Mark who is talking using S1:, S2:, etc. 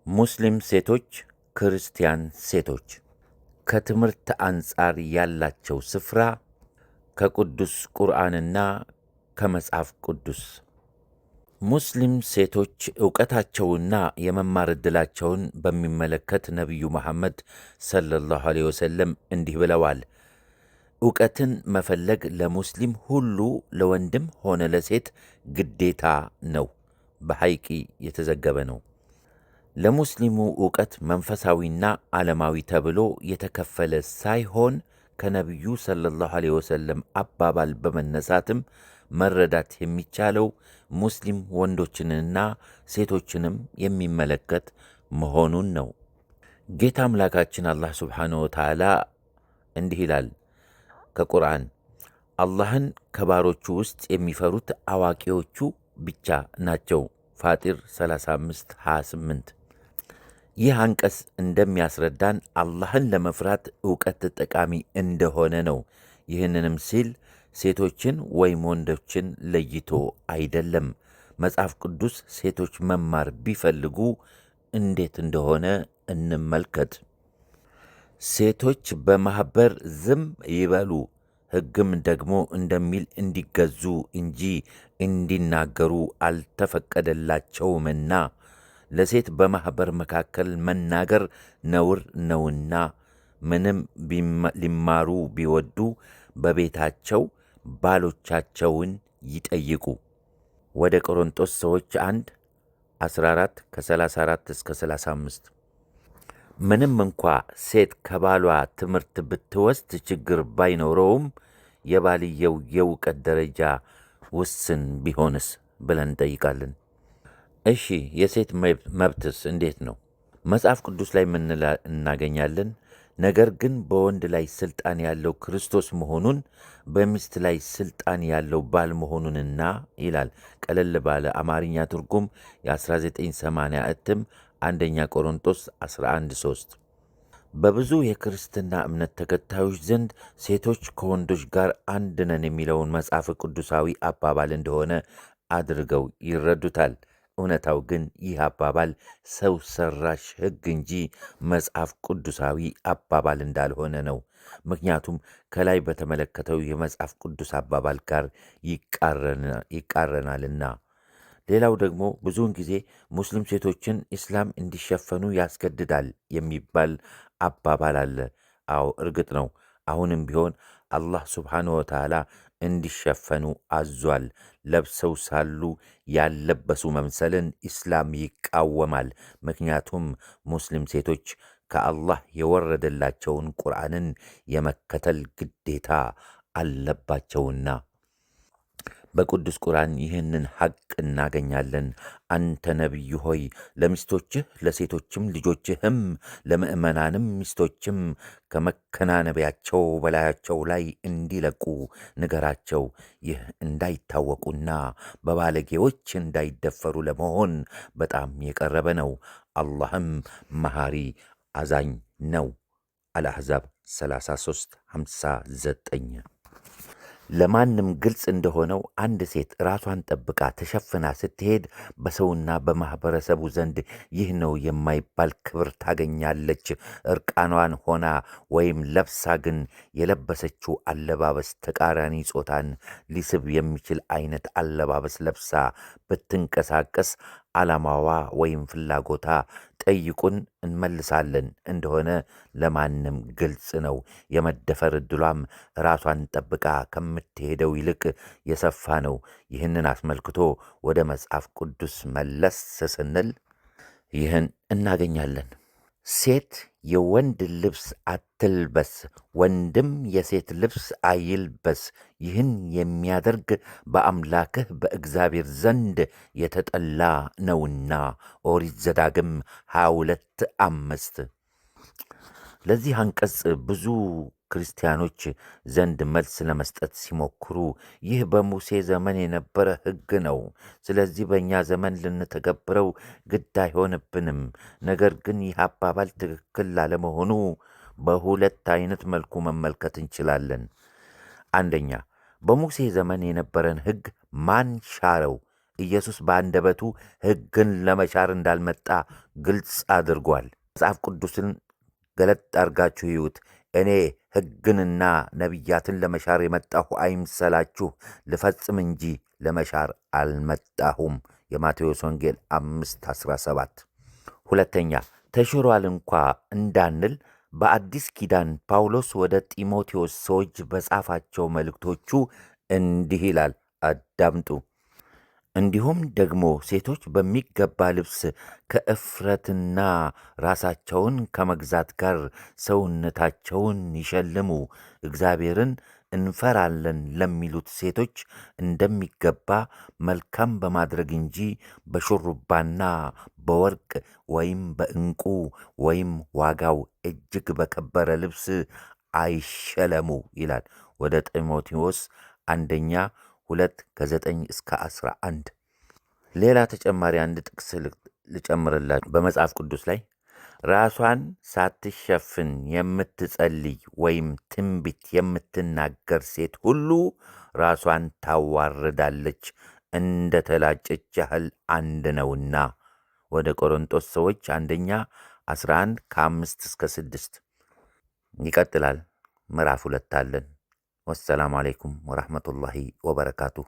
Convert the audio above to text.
S1: ሙስሊም ሴቶች፣ ክርስቲያን ሴቶች ከትምህርት አንጻር ያላቸው ስፍራ ከቅዱስ ቁርአንና ከመጽሐፍ ቅዱስ። ሙስሊም ሴቶች ዕውቀታቸውና የመማር ዕድላቸውን በሚመለከት ነቢዩ መሐመድ ሰለላሁ ዐለይሂ ወሰለም እንዲህ ብለዋል። ዕውቀትን መፈለግ ለሙስሊም ሁሉ ለወንድም ሆነ ለሴት ግዴታ ነው። በሐይቂ የተዘገበ ነው። ለሙስሊሙ ዕውቀት መንፈሳዊና ዓለማዊ ተብሎ የተከፈለ ሳይሆን ከነቢዩ ሰለላሁ ዐለይሂ ወሰለም አባባል በመነሳትም መረዳት የሚቻለው ሙስሊም ወንዶችንና ሴቶችንም የሚመለከት መሆኑን ነው። ጌታ አምላካችን አላህ ሱብሓነሁ ወተዓላ እንዲህ ይላል ከቁርአን፣ አላህን ከባሮቹ ውስጥ የሚፈሩት አዋቂዎቹ ብቻ ናቸው። ፋጢር 35:28። ይህ አንቀጽ እንደሚያስረዳን አላህን ለመፍራት ዕውቀት ጠቃሚ እንደሆነ ነው። ይህንንም ሲል ሴቶችን ወይም ወንዶችን ለይቶ አይደለም። መጽሐፍ ቅዱስ ሴቶች መማር ቢፈልጉ እንዴት እንደሆነ እንመልከት። ሴቶች በማኅበር ዝም ይበሉ፣ ሕግም ደግሞ እንደሚል እንዲገዙ እንጂ እንዲናገሩ አልተፈቀደላቸውምና ለሴት በማኅበር መካከል መናገር ነውር ነውና፣ ምንም ሊማሩ ቢወዱ በቤታቸው ባሎቻቸውን ይጠይቁ። ወደ ቆሮንጦስ ሰዎች 1:14 ከ34 እስከ 35። ምንም እንኳ ሴት ከባሏ ትምህርት ብትወስድ ችግር ባይኖረውም የባልየው የእውቀት ደረጃ ውስን ቢሆንስ ብለን እንጠይቃለን። እሺ፣ የሴት መብትስ እንዴት ነው? መጽሐፍ ቅዱስ ላይ ምን እናገኛለን? ነገር ግን በወንድ ላይ ሥልጣን ያለው ክርስቶስ መሆኑን በሚስት ላይ ሥልጣን ያለው ባል መሆኑንና ይላል። ቀለል ባለ አማርኛ ትርጉም የ1980 እትም አንደኛ ቆሮንጦስ 11:3። በብዙ የክርስትና እምነት ተከታዮች ዘንድ ሴቶች ከወንዶች ጋር አንድ ነን የሚለውን መጽሐፍ ቅዱሳዊ አባባል እንደሆነ አድርገው ይረዱታል። እውነታው ግን ይህ አባባል ሰው ሠራሽ ሕግ እንጂ መጽሐፍ ቅዱሳዊ አባባል እንዳልሆነ ነው። ምክንያቱም ከላይ በተመለከተው የመጽሐፍ ቅዱስ አባባል ጋር ይቃረናልና። ሌላው ደግሞ ብዙውን ጊዜ ሙስሊም ሴቶችን ኢስላም እንዲሸፈኑ ያስገድዳል የሚባል አባባል አለ። አዎ እርግጥ ነው። አሁንም ቢሆን አላህ ሱብሓነሁ ወተዓላ እንዲሸፈኑ አዟል። ለብሰው ሳሉ ያልለበሱ መምሰልን ኢስላም ይቃወማል። ምክንያቱም ሙስሊም ሴቶች ከአላህ የወረደላቸውን ቁርአንን የመከተል ግዴታ አለባቸውና። በቅዱስ ቁርአን ይህንን ሐቅ እናገኛለን። አንተ ነቢይ ሆይ ለሚስቶችህ ለሴቶችም ልጆችህም ለምእመናንም ሚስቶችም ከመከናነቢያቸው በላያቸው ላይ እንዲለቁ ንገራቸው። ይህ እንዳይታወቁና በባለጌዎች እንዳይደፈሩ ለመሆን በጣም የቀረበ ነው። አላህም መሐሪ አዛኝ ነው። አልአሕዛብ 33:59። ለማንም ግልጽ እንደሆነው አንድ ሴት ራሷን ጠብቃ ተሸፍና ስትሄድ በሰውና በማኅበረሰቡ ዘንድ ይህ ነው የማይባል ክብር ታገኛለች። እርቃኗን ሆና ወይም ለብሳ ግን የለበሰችው አለባበስ ተቃራኒ ጾታን ሊስብ የሚችል አይነት አለባበስ ለብሳ ብትንቀሳቀስ ዓላማዋ ወይም ፍላጎታ ጠይቁን እንመልሳለን እንደሆነ ለማንም ግልጽ ነው። የመደፈር ዕድሏም ራሷን ጠብቃ ከምትሄደው ይልቅ የሰፋ ነው። ይህንን አስመልክቶ ወደ መጽሐፍ ቅዱስ መለስ ስንል ይህን እናገኛለን። ሴት የወንድ ልብስ አትልበስ፣ ወንድም የሴት ልብስ አይልበስ። ይህን የሚያደርግ በአምላክህ በእግዚአብሔር ዘንድ የተጠላ ነውና። ኦሪት ዘዳግም 22:5። ለዚህ አንቀጽ ብዙ ክርስቲያኖች ዘንድ መልስ ለመስጠት ሲሞክሩ ይህ በሙሴ ዘመን የነበረ ሕግ ነው፣ ስለዚህ በእኛ ዘመን ልንተገብረው ግድ አይሆንብንም። ነገር ግን ይህ አባባል ትክክል ላለመሆኑ በሁለት አይነት መልኩ መመልከት እንችላለን። አንደኛ፣ በሙሴ ዘመን የነበረን ሕግ ማን ሻረው? ኢየሱስ በአንደበቱ ሕግን ለመሻር እንዳልመጣ ግልጽ አድርጓል። መጽሐፍ ቅዱስን ገለጥ አድርጋችሁ ይዩት። እኔ ሕግንና ነቢያትን ለመሻር የመጣሁ አይምሰላችሁ፣ ልፈጽም እንጂ ለመሻር አልመጣሁም። የማቴዎስ ወንጌል 5:17። ሁለተኛ ተሽሯል እንኳ እንዳንል በአዲስ ኪዳን ጳውሎስ ወደ ጢሞቴዎስ ሰዎች በጻፋቸው መልእክቶቹ እንዲህ ይላል፣ አዳምጡ። እንዲሁም ደግሞ ሴቶች በሚገባ ልብስ ከእፍረትና ራሳቸውን ከመግዛት ጋር ሰውነታቸውን ይሸልሙ፣ እግዚአብሔርን እንፈራለን ለሚሉት ሴቶች እንደሚገባ መልካም በማድረግ እንጂ በሹሩባና በወርቅ ወይም በዕንቁ ወይም ዋጋው እጅግ በከበረ ልብስ አይሸለሙ ይላል። ወደ ጢሞቴዎስ አንደኛ 2:9-11። ሌላ ተጨማሪ አንድ ጥቅስ ልጨምርላችሁ። በመጽሐፍ ቅዱስ ላይ ራሷን ሳትሸፍን የምትጸልይ ወይም ትንቢት የምትናገር ሴት ሁሉ ራሷን ታዋርዳለች፣ እንደ ተላጨች ያህል አንድ ነውና። ወደ ቆሮንጦስ ሰዎች አንደኛ 11:5-6 ይቀጥላል። ምዕራፍ 2 አለን። ወሰላሙ አለይኩም ወረሕመቱላሂ ወበረካቱሁ።